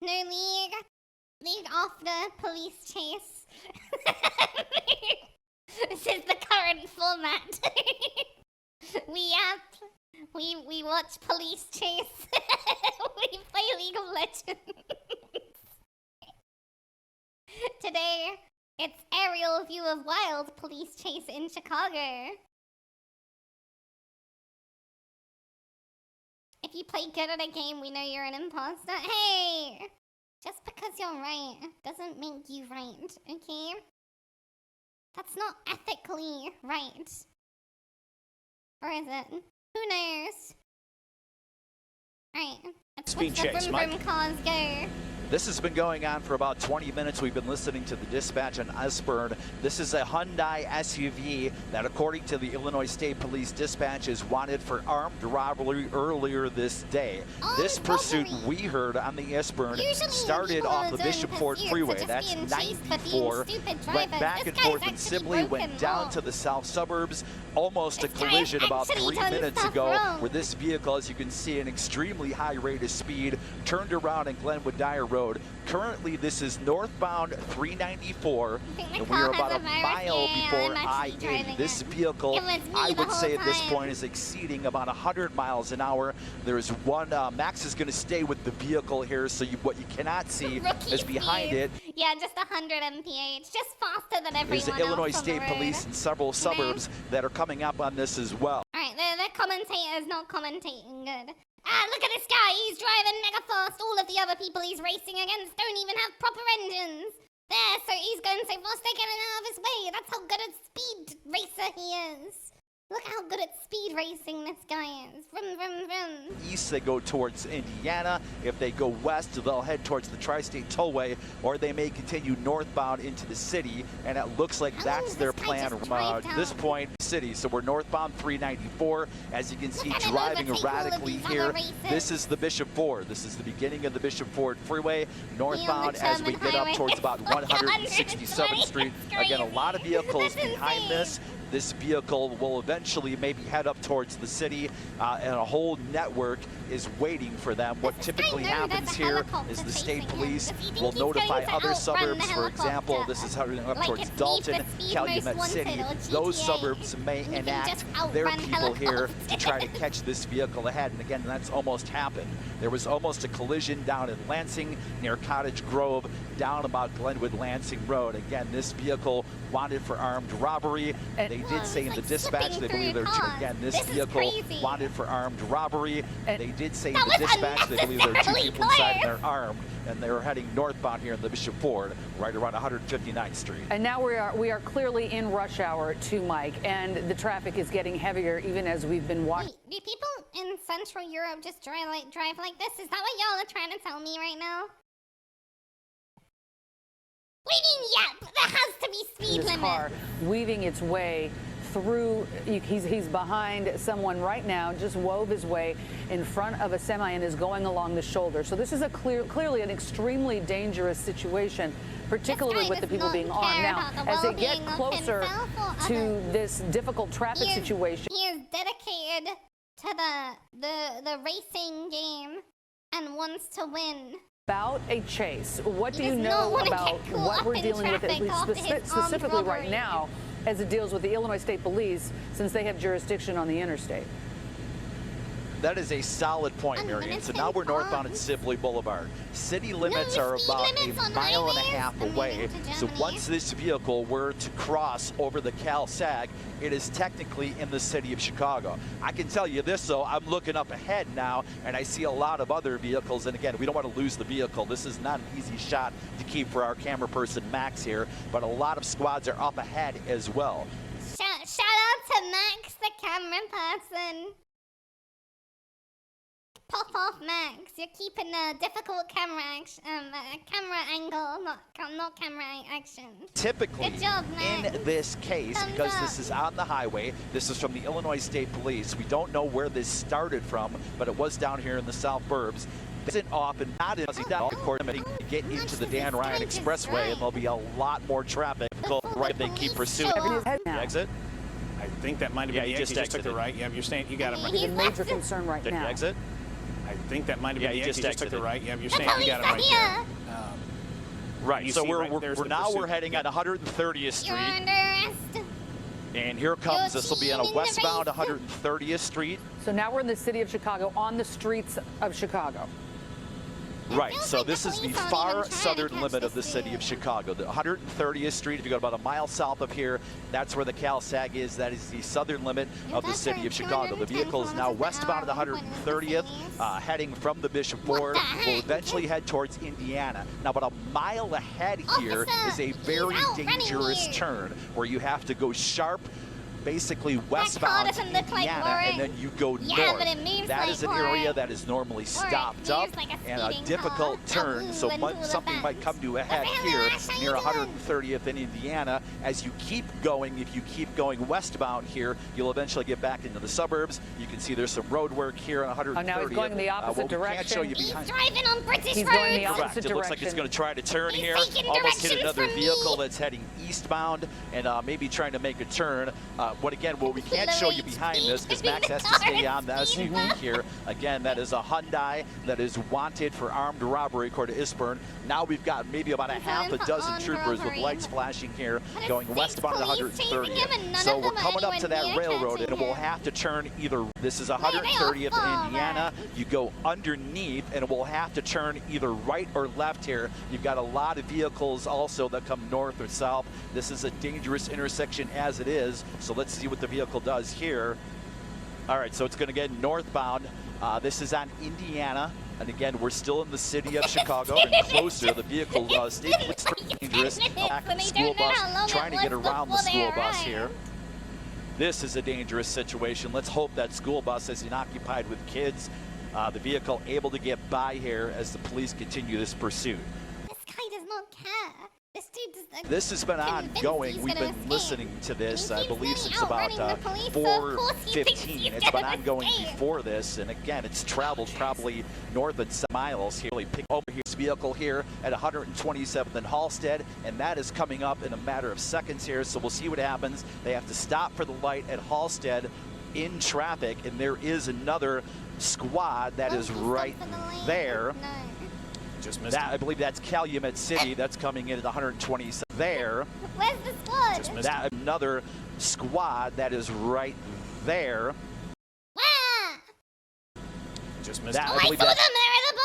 No league. League after police chase. This is the current format. We watch police chase. We play League of Legends. Today, it's aerial view of wild police chase in Chicago. If you play good at a game, we know you're an imposter. Hey! Just because you're right doesn't make you right, okay? That's not ethically right. Or is it? Who knows? Alright, let's watch the vroom vroom cars go. This has been going on for about 20 minutes. We've been listening to the dispatch on Espern. This is a Hyundai SUV that, according to the Illinois State Police dispatch, is wanted for armed robbery earlier this day. This pursuit we heard on the Espern started off the Bishop Ford Freeway. That's 94. Went back and forth in Sibley, went down to the south suburbs. Almost a collision about 3 minutes ago where this vehicle, as you can see, an extremely high rate of speed, turned around in Glenwood Dyer Road. Currently, this is northbound 394, and we are about a mile before I-80. This vehicle, I would say at this point, is exceeding about 100 miles an hour. There's one, Max is going to stay with the vehicle here, so what you cannot see is behind it. Yeah, just 100 mph, just faster than everyone else. There's the Illinois State Police in several suburbs that are coming up on this as well. Alright, the commentator's not commentating good. Ah, look at this guy, he's driving mega fast. All of the other people he's racing against don't even have proper engines. There, so he's going so fast they're getting out of his way. That's how good a speed racer he is. Look how good at speed racing this guy is. Vroom, vroom, vroom. East, they go towards Indiana. If they go west, they'll head towards the Tri-State Tollway, or they may continue northbound into the city, and it looks like that's their plan from this point, city. So we're northbound 394. As you can see, driving erratically here. This is the Bishop Ford. This is the beginning of the Bishop Ford Freeway, northbound as we get up towards about 167th Street. Again, a lot of vehicles behind this. This vehicle will eventually maybe head up towards the city, and a whole network is waiting for them. What typically happens here is the state police will notify other suburbs. For example, this is heading up towards Dalton, Calumet City. Those suburbs may enact their people here to try to catch this vehicle ahead. And again, that's almost happened. There was almost a collision down in Lansing near Cottage Grove, down about Glenwood Lansing Road. Again, this vehicle wanted for armed robbery. They did say in the dispatch they believe there are again, this vehicle wanted for armed robbery. They did say in the dispatch they believe there are 2 people inside and they're armed, and they're heading northbound here in the Bishop Ford, right around 159th Street. And now we are clearly in rush hour too, Mike, and the traffic is getting heavier even as we've been watching. Do people in Central Europe just drive like this? Is that what y'all are trying to tell me right now? What do you mean, yeah? There has to be speed limit. Car weaving its way through, he's behind someone right now, just wove his way in front of a semi and is going along the shoulder. So this is a clearly an extremely dangerous situation, particularly with the people being armed. Now, as they get closer to this difficult traffic situation. He is dedicated to the racing game and wants to win. About a chase, what do you know about what we're dealing with, at least specifically right now, as it deals with the Illinois State Police, since they have jurisdiction on the interstate? That is a solid point, Marion. So now we're northbound at Sibley Boulevard. City limits are about a mile and a half away. So once this vehicle were to cross over the Cal-Sag, it is technically in the city of Chicago. I can tell you this, though, I'm looking up ahead now, and I see a lot of other vehicles. And again, we don't want to lose the vehicle. This is not an easy shot to keep for our camera person, Max, here. But a lot of squads are up ahead as well. Shout out to Max, the camera person. Pop off, Max. You're keeping a difficult camera angle, not camera action. Typically, good job, Max. in this case, because this is on the highway, this is from the Illinois State Police. We don't know where this started from, but it was down here in the South Burbs. Isn't often not in to get into the Dan Ryan Expressway, and there'll be a lot more traffic. Right, they keep pursuing. Exit. I think that might have been the exit. You just took the right. Yeah, you're saying you got him right. It's a major concern right now. Exit. I think that might have been he the just exit. He just took the exited. right. Yeah, you're The saying you got it police right are there. here. Right, You so see we're right there's the now pursuit. we're heading at 130th You're Street, under arrest. and here comes, this will be on a cheating in the westbound race. 130th Street. So now we're in the city of Chicago, on the streets of Chicago. Right, feels so like the this is the police aren't far even trying to southern catch limit of the this city of dude. Chicago. The 130th Street, if you go about a mile south of here, that's where the CalSag is. That is the southern limit of the that's city right, of Chicago. The 210 vehicle is now kilometers per westbound at hour, 130th, heading from the Bishop What Ford. the Will heck? eventually head towards Indiana. Now, about a mile ahead here Officer, is a he's very out running dangerous here. turn where you have to go sharp, basically car westbound to doesn't look like Indiana, Warren. and then you go Yeah, north. but it moves That like is an Warren. area that is normally stopped up moves like a and a speeding difficult car. turn, Ooh, so into the something might fence. come to a head Look at here that, how near you doing? 130th in Indiana. As you keep going, if you keep going westbound here, you'll eventually get back into the suburbs. You can see there's some road work here on 130th. Oh, now he's going in the opposite what we can't show direction. you He's behind. driving on British He's roads. going the Correct. opposite It looks like it's direction. going to try to turn He's here, taking almost hit directions another from vehicle me. that's heading eastbound and maybe trying to make a turn. What we can't show you behind this, because Max has to stay on the SUV here. Again, that is a Hyundai that is wanted for armed robbery, according to Ispern. Now we've got maybe about a He's half on a for dozen armed troopers with robbery. lights flashing here, But going it's westbound at police chasing him, and 130th. none So of we're them are coming up to anywhere that near railroad, and catching we'll him. have to turn either. This is they all 130th fall in Indiana. back. You go underneath, and we'll have to turn either right or left here. You've got a lot of vehicles also that come north or south. This is a dangerous intersection as it is, so let's see what the vehicle does here. All right, so it's going to get northbound. This is on Indiana. And again, we're still in the city of Chicago and closer. The vehicle state police dangerous. Back But the they school don't know bus, how long trying it to get was around the before they school bus arrived. here. This is a dangerous situation. Let's hope that school bus isn't occupied with kids. The vehicle able to get by here as the police continue this pursuit. This guy does not care. This dude does. This has been convinced ongoing. he's We've gonna been escape. listening to this, And I he believe, keeps since running, about outrunning the police, so of course he thinks 4:15. he's It's been gonna ongoing escape. before this, and again, it's traveled probably north of 7 miles here. Really pick over here. This vehicle here at 127th and Halstead, and that is coming up in a matter of seconds here, so we'll see what happens. They have to stop for the light at Halstead in traffic, and there is another squad that is right there. No. Just missed That, I him. believe that's Calumet City. That's coming in at 127 there. Where's the squad? Just missed That another squad that is right there. Where? Just missed That, him. Oh, I saw believe them. that's They're at the bottom.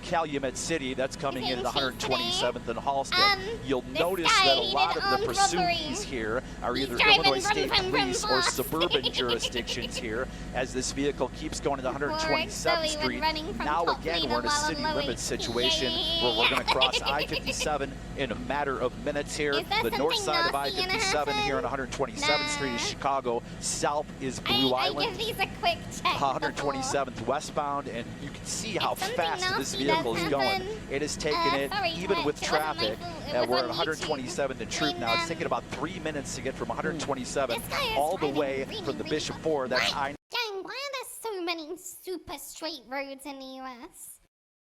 Calumet City. That's coming in at Getting chased today. 127th and Halstead. This You'll notice guy, that a he lot did of the armed pursues robbery. here are He's either driving Illinois vroom, State vroom, vroom, Police or fast. suburban jurisdictions here, as this vehicle keeps going to 127th Zoe was Street. running from Now top again, leader we're in a while city on limit Lois. situation where we're going to cross I-57 in a matter of minutes here. Is there The north something side of nasty gonna I-57 here on happen? 127th Street Nah. is Chicago. South is Blue I Island. give these a quick check. 127th westbound, and you can see how If something fast this nasty vehicle does is going. happen, It is taking it, sorry, even Twitch, with it wasn't my traffic. fault. It was We're on at 127th and Troop now. It's taking about 3 minutes to get from 127 This guy is all the driving way really, from the really Bishop fast. 4. That's Why? I. Dang, why are there so many super straight roads in the US?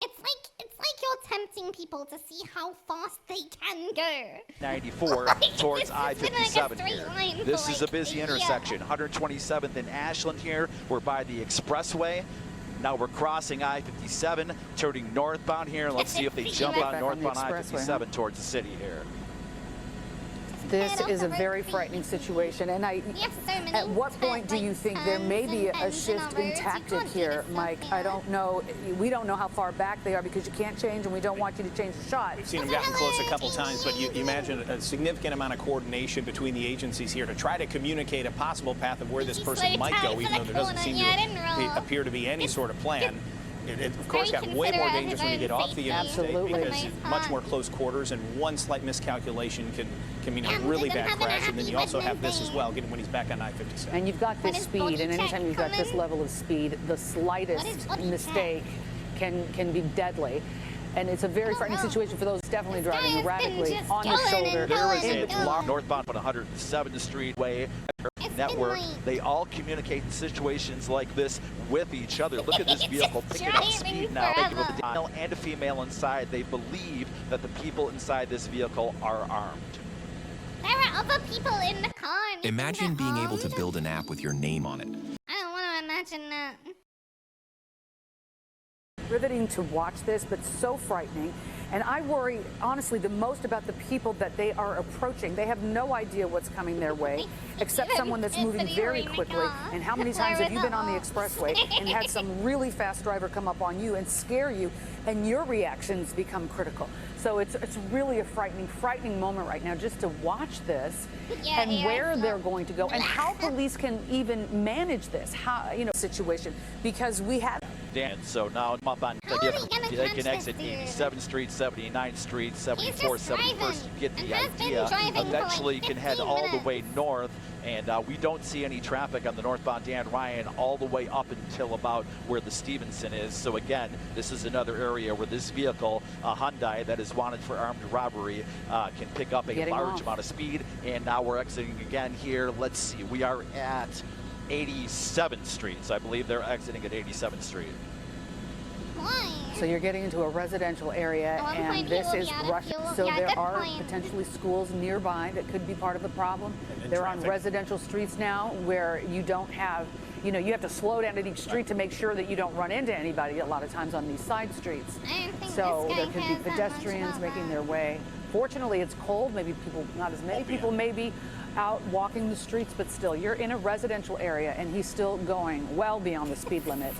It's like you're tempting people to see how fast they can go. 94 Like, towards this has been like a I-57 straight here. line This for is like a busy a year. intersection. 127th and Ashland here. We're by the expressway. Now we're crossing I-57, turning northbound here. Let's see if they jump Back on on the northbound expressway, I-57 towards the city here. This Get off is the a road, very please. frightening situation, and We have so many at what point do like, you think there may turns be and a bends in shift our in roads? You tactic can't do here, this Mike? stuff I here. don't know. We don't know how far back they are because you can't change, and we don't want you to change the shot. We've seen them gotten close a couple times, but you imagine a significant amount of coordination between the agencies here to try to communicate a possible path of where this He person slowed might down go, for even the though there doesn't corner. seem Yeah, I to didn't roll. appear to be any sort of plan. It of course, Very got way more considerate of dangerous when you his get own off the safety. interstate Absolutely. because Nice much car. more close quarters, and one slight miscalculation can mean a Yeah, really they bad don't have crash. an And then you happy also have this as Wednesday. well, getting when he's back on I-57. And you've got When this his speed, body and anytime check you've got this coming? level of speed, the slightest his body mistake can be deadly. And it's a very frightening know. situation for those definitely This guy driving has been erratically just on the going shoulder. and There is going a and going. northbound on 107th Street way It's been network. like- They all communicate in situations like this with each other. Look at this It's vehicle just picking up driving speed now. Think of forever. a male and a female inside. They believe that the people inside this vehicle are armed. There are other people in the car. And you think Imagine they're being able to armed? build an app with your name on it. I don't want to imagine that. riveting to watch this, but so frightening. And I worry, honestly, the most about the people that they are approaching. They have no idea what's coming their way, except someone that's moving very quickly. And how many times have you been on the expressway and had some really fast driver come up on you and scare you, and your reactions become critical? So it's really a frightening moment right now just to watch this and where they're going to go and how police can even manage this, situation, because we have. Dan, so now I'm up on they can exit 87th Street, 79th Street, 74th, 71st. You get the idea. Eventually, you can head all the way north, and we don't see any traffic on the northbound Dan Ryan all the way up until about where the Stevenson is. So again, this is another area where this vehicle, a Hyundai that is wanted for armed robbery, can pick up a large amount of speed. And now we're exiting again here. Let's see, we are at 87th Street. So I believe they're exiting at 87th Street. Why? So you're getting into a residential area, and this is rush. So there are potentially schools nearby that could be part of the problem. They're on residential streets now where you don't have, you have to slow down at each street to make sure that you don't run into anybody a lot of times on these side streets. So there could be pedestrians making their way. Fortunately, it's cold. Maybe not as many people maybe out walking the streets, but still, you're in a residential area, and he's still going well beyond the speed limit.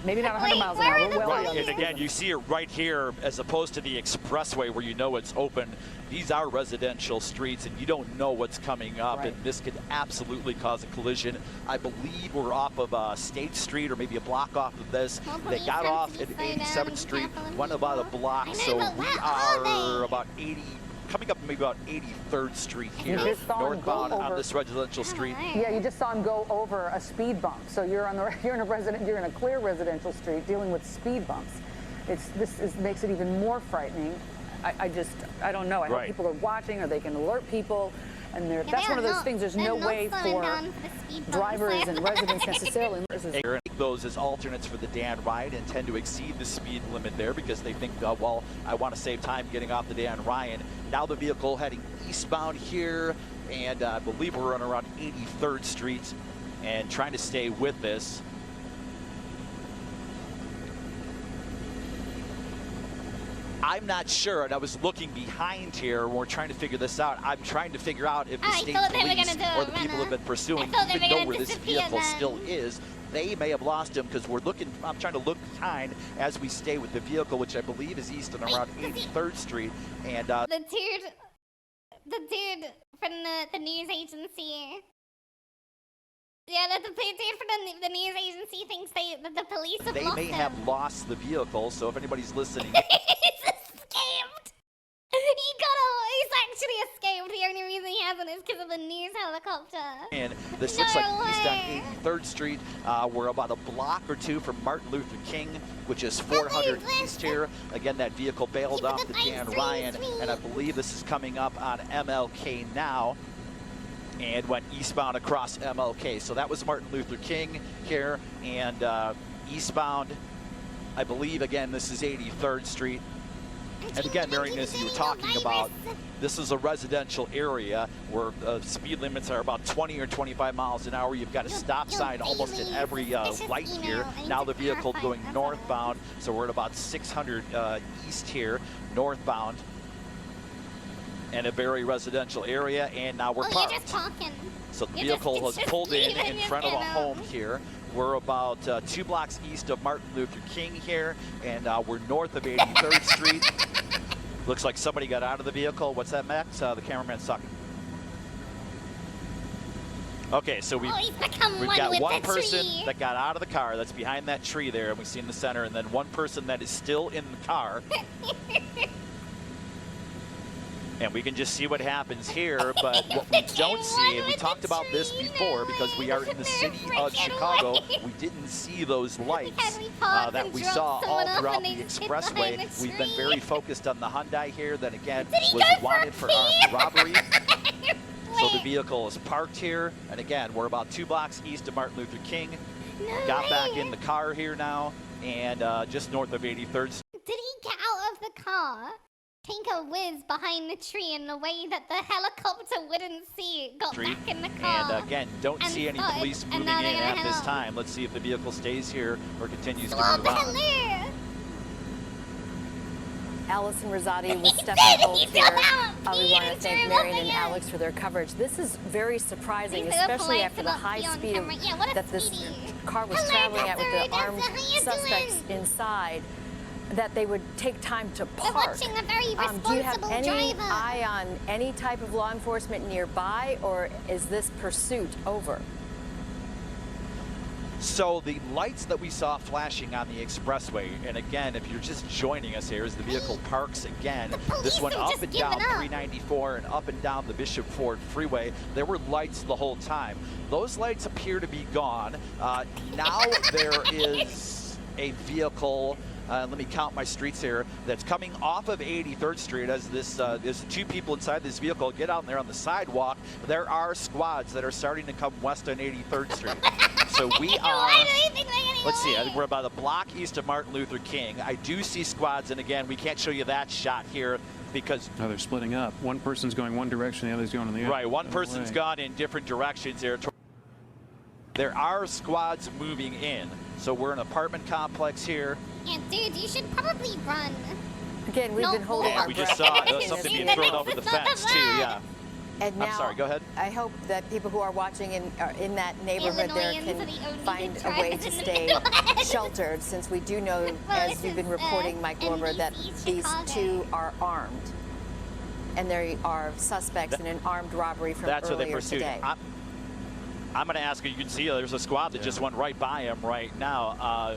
Maybe not 100 miles an hour, but well beyond. And again, you see it right here, as opposed to the expressway where you know it's open. These are residential streets, and you don't know what's coming up, and this could absolutely cause a collision. I believe we're off of State Street, or maybe a block off of this. They got off at 87th Street, went about a block, so we are about 80. Coming up maybe about 83rd Street here, northbound on this residential street. Yeah, you just saw him go over a speed bump. So you're in a clear residential street dealing with speed bumps. This makes it even more frightening. I don't know. I hope people are watching, or they can alert people. And that's one of those things. There's no way for drivers and residents necessarily. Take those as alternates for the Dan Ryan and tend to exceed the speed limit there because they think, well, I want to save time getting off the Dan Ryan. Now the vehicle heading eastbound here, and I believe we're on around 83rd Street and trying to stay with this. I'm not sure, and I was looking behind here when we're trying to figure this out. I'm trying to figure out if the state police or the people have been pursuing even know where this vehicle still is. They may have lost him because I'm trying to look behind as we stay with the vehicle, which I believe is east and around 83rd Street. And the dude from the news agency. Yeah, the dude from the news agency thinks that the police have lost him. They may have lost the vehicle, so if anybody's listening. He's escaped! He's actually escaped. The only reason he hasn't is because of the news helicopter. And this looks like east on 83rd Street. We're about a block or two from Martin Luther King, which is 400 east here. Again, that vehicle bailed off the Dan Ryan, and I believe this is coming up on MLK now, and went eastbound across MLK. So that was Martin Luther King here, and eastbound, I believe, again, this is 83rd Street. And again, Marion, as you were talking about, this is a residential area where speed limits are about 20 or 25 miles an hour. You've got a stop sign almost at every light here. Now the vehicle going northbound, so we're at about 600 east here, northbound, and a very residential area, and now we're parked. You're just talking. So the vehicle has pulled in front of a home here. We're about 2 blocks east of Martin Luther King here, and we're north of 83rd Street. Looks like somebody got out of the vehicle. What's that, Max? The cameraman's talking. Okay, so we've got one person that got out of the car that's behind that tree there, and we see in the center, and then one person that is still in the car. And we can just see what happens here, but what we don't see, and we talked about this before because we are in the city of Chicago, we didn't see those lights that we saw all throughout the expressway. We've been very focused on the Hyundai here that, again, was wanted for armed robbery. So the vehicle is parked here, and again, we're about 2 blocks east of Martin Luther King. Got back in the car here now, and just north of 83rd Street. Did he get out of the car? Take a whiz behind the tree in a way that the helicopter wouldn't see. Got back in the car. And again, don't see any police moving in at this time. Let's see if the vehicle stays here or continues to move on. Allison Rosati with He's Stephanie dead. Holt He's here. out. We want to He's thank true, Marion once and again. Alex for their coverage. This is very surprising, He's so especially polite after to the not high be on speed camera. Yeah, what a that this sweetie. car was Hello, traveling at with the Dessa. armed Dessa, how you suspects doing? inside, that they would take time to We're park. watching a very Do you have responsible any driver. eye on any type of law enforcement nearby, or is this pursuit over? So the lights that we saw flashing on the expressway, and again, if you're just joining us here, as the vehicle parks again, this police one have up just and down given up. 394 and up and down the Bishop Ford Freeway, there were lights the whole time. Those lights appear to be gone. Now there is a vehicle, let me count my streets here, that's coming off of 83rd Street as there's two people inside this vehicle get out there on the sidewalk. There are squads that are starting to come west on 83rd Street. So we are, Why do you think they're getting let's see, I away? think we're about a block east of Martin Luther King. I do see squads, and again, we can't show you that shot here because No, they're splitting up. One person's going one direction, the other's going in the other. right, one person's gone in different directions here. There are squads moving in. So we're in an apartment complex here. Yeah, dude, you should probably run. Again, we've No, been holding yeah, our We breath. just saw You've something seen being the thrown next over the stuff fence of too, that. yeah. And now, I'm sorry, go ahead. I hope that people who are watching in that neighborhood there Illinoisans can are the only find good a way tribes to in the stay Midwest. sheltered, since we do know, Well, as this you've been is, reporting, Mike Glover, that NBC these Chicago. two are armed. And there are suspects in an armed robbery from That's what they earlier pursued. today. I'm going to ask you, you can see there's a squad that just went right by him right now.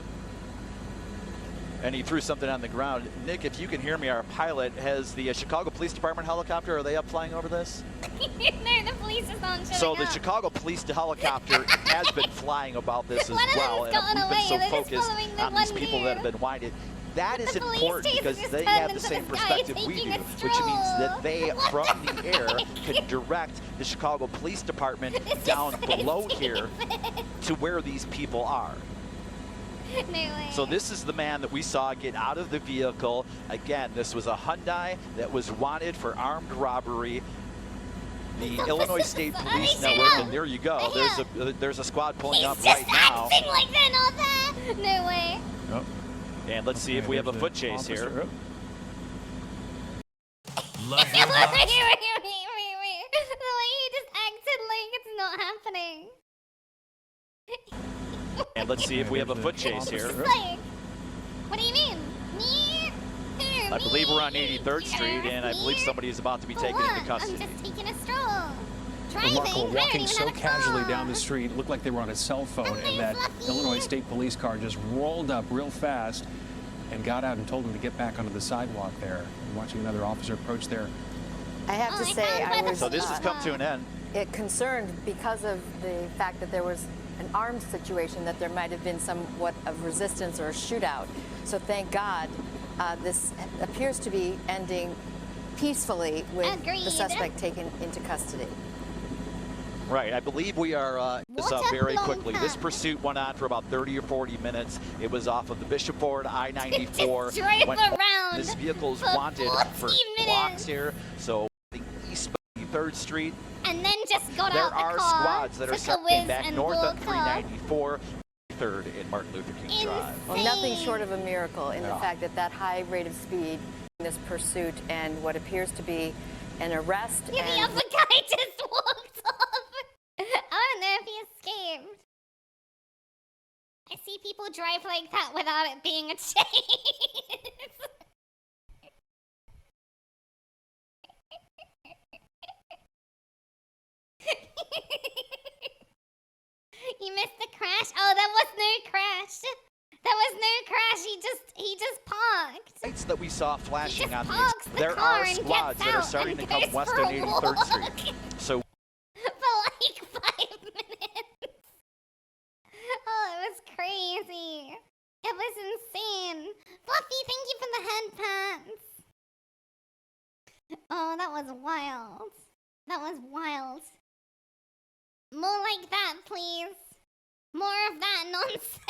And he threw something on the ground. Nick, if you can hear me, our pilot, has the Chicago Police Department helicopter, are they up flying over this? No, the police is not showing So the up. Chicago Police helicopter has been flying about this as One of them's well, and gotten we've away. been so They're just focused following the on these one people that have dude. been winded. That is The police important chase because just they turned have the into same this guy perspective we taking do, a which means that stroll. they, What from the the air, can direct the Chicago Police Department This is down so below here stupid. to where these people are. No way. So this is the man that we saw get out of the vehicle. Again, this was a Hyundai that was wanted for armed robbery. The Illinois State Police Network, and there you go. There's a squad pulling He's up just right now. acting like they're not there. No way. Oh, And let's see if we have a foot chase here. officer. Love Wait, your wait, box. wait. The way he just acted like it's not happening. And let's see if we have a foot chase here. It's like, what do you mean? Me? Who? I believe we're on Me? 83rd Street, and I believe Me? somebody is about to be For taken what? into custody. I'm just taking a stroll. Driving. Remarkable, I don't walking even so have a casually car. down the street, looked like they were on a cell phone, I'm and that fluffy. Illinois State Police car just rolled up real fast and got out and told them to get back onto the sidewalk there. And watching another officer approach there. I have Oh, to I say, found I where the was So this has come to an end. concerned because of the fact that there was an armed situation, that there might have been somewhat of resistance or a shootout. So thank God this appears to be ending peacefully with Agreed. the suspect taken into custody. Right, I believe we are this What up a very long quickly. This time. pursuit went on for about 30 or 40 minutes. It was off of the Bishop Ford, I-94. Just drive Went- around This vehicle is for wanted 40 for minutes. blocks here. So the east 3rd Street, And then just got there out the are car, squads that are took a starting whiz back and north on walked off. 394, 3rd and Martin Luther King Drive. Well, nothing Insane. short of a miracle in the Yeah. fact that high rate of speed, this pursuit, and what appears to be an arrest. Yeah, the and other guy just walked off. I don't know if he escaped. I see people drive like that without it being a chase. You missed the crash? Oh, there was no crash. There was no crash. He just parked. Lights that we saw He flashing just on parks these, the there car are and squads gets that are out starting to and come goes west for on a 83rd walk. Street. So For like 5 minutes. Oh, it was crazy. It was insane. Fluffy, thank you for the head pats. Oh, that was wild. That was wild. More like that, please. More of that nonsense.